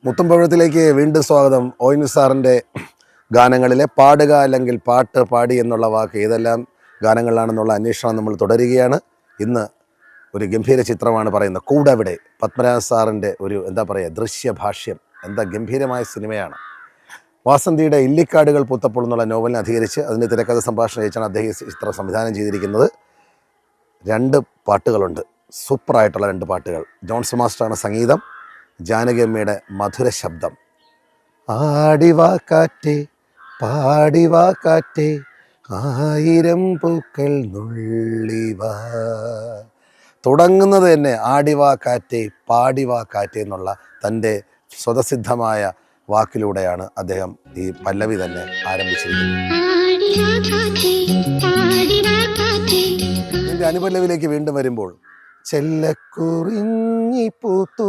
മുത്തുംപഴത്തിലേക്ക് വീണ്ടും സ്വാഗതം. ONV സാറിൻ്റെ ഗാനങ്ങളിലെ പാടുക അല്ലെങ്കിൽ പാട്ട് പാടി എന്നുള്ള വാക്ക് ഏതെല്ലാം ഗാനങ്ങളിലാണെന്നുള്ള അന്വേഷണം നമ്മൾ തുടരുകയാണ്. ഇന്ന് ഒരു ഗംഭീര ചിത്രമാണ് പറയുന്നത് കൂടവിടെ. പത്മരാജ സാറിൻ്റെ ഒരു ദൃശ്യഭാഷ്യം. ഗംഭീരമായ സിനിമയാണ്. വാസന്തിയുടെ ഇല്ലിക്കാടുകൾ പൂത്തപ്പോൾ എന്നുള്ള നോവലിനെ അധികരിച്ച് അതിൻ്റെ തിരക്കഥ സംഭാഷണം രചിച്ചാണ് അദ്ദേഹം ചിത്രം സംവിധാനം ചെയ്തിരിക്കുന്നത്. 2 പാട്ടുകളുണ്ട്, സൂപ്പറായിട്ടുള്ള 2 പാട്ടുകൾ. ജോൺസൺ മാസ്റ്ററാണ് സംഗീതം, ജാനകി അമ്മയുടെ മധുര ശബ്ദം. ആടിവാ കാറ്റേ പാടിവാ കാറ്റേ ആയിരം പൂക്കൾ നുള്ളിവാ. തുടങ്ങുന്നത് തന്നെ ആടിവാ കാറ്റേ പാടിവാ കാറ്റേ എന്നുള്ള തൻ്റെ സ്വതസിദ്ധമായ വാക്കിലൂടെയാണ് അദ്ദേഹം ഈ പല്ലവി തന്നെ ആരംഭിച്ചിരിക്കുന്നത്. ഇതിൻ്റെ അനുപല്ലവിയിലേക്ക് വീണ്ടും വരുമ്പോൾ ചെല്ലക്കുറിഞ്ഞി പൂത്തു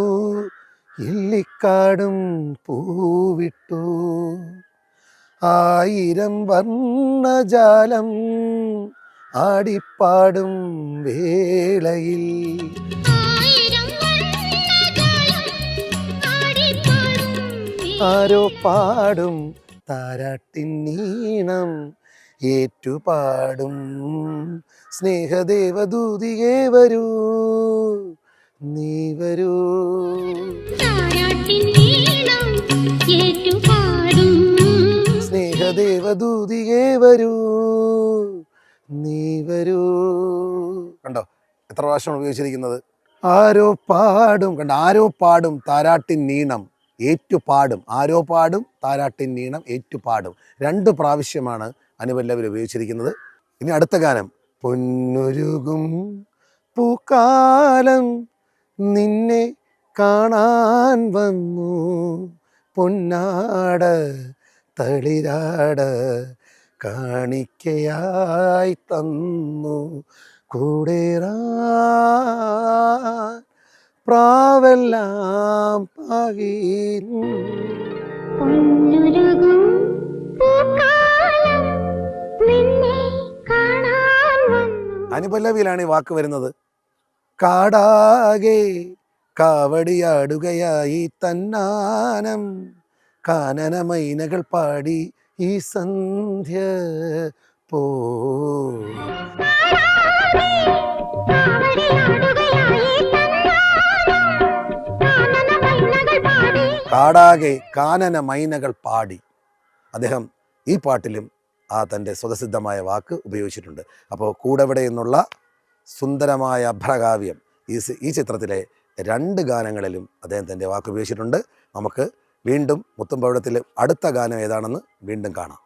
ഇല്ലിക്കാടും പൂവിട്ടു ആയിരം വർണ്ണജാലം ആടിപ്പാടും വേളയിൽ ആരോ പാടും താരാട്ടിൻ നീണം ഏറ്റുപാടും സ്നേഹദേവദൂതികേ വരൂ നീ വരൂ. സ്നേഹദേവദൂതികേ വരൂ നീ വരൂ. കണ്ടോ എത്ര പ്രാവശ്യമാണ് ഉപയോഗിച്ചിരിക്കുന്നത്? ആരോ പാടും, കണ്ടോ, ആരോ പാടും താരാട്ടിൻ നീണം ഏറ്റുപാടും. ആരോ പാടും താരാട്ടിൻ നീണം ഏറ്റുപാടും. 2 പ്രാവശ്യമാണ് അനുപല്ലവിൽ ഉപയോഗിച്ചിരിക്കുന്നത്. ഇനി അടുത്ത ഗാനം പൊന്നുരുകും പൂക്കാലം നിന്നെ കാണാൻ വന്നു പൊന്നാട തളിരാട കാണിക്കയായി തന്നു കൂടേറാ പ്രാവെല്ലാം പാകീന്നു. അനുപല്ലവിയിലാണ് ഈ വാക്ക് വരുന്നത്. കാടാകെ കാവടിയാടുകയായി തന്നാനം കാനന മൈനകൾ പാടി ഈ സന്ധ്യ പോ. കാടാകെ കാനന മൈനകൾ പാടി. അദ്ദേഹം ഈ പാട്ടിലും തൻ്റെ സ്വതസിദ്ധമായ വാക്ക് ഉപയോഗിച്ചിട്ടുണ്ട്. അപ്പോൾ കൂടവിടെ എന്നുള്ള സുന്ദരമായ അഭ്രകാവ്യം ഈ ചിത്രത്തിലെ 2 ഗാനങ്ങളിലും അദ്ദേഹം തൻ്റെ വാക്ക് ഉപയോഗിച്ചിട്ടുണ്ട്. നമുക്ക് വീണ്ടും മുത്തുംപഴത്തിൽ അടുത്ത ഗാനം ഏതാണെന്ന് വീണ്ടും കാണാം.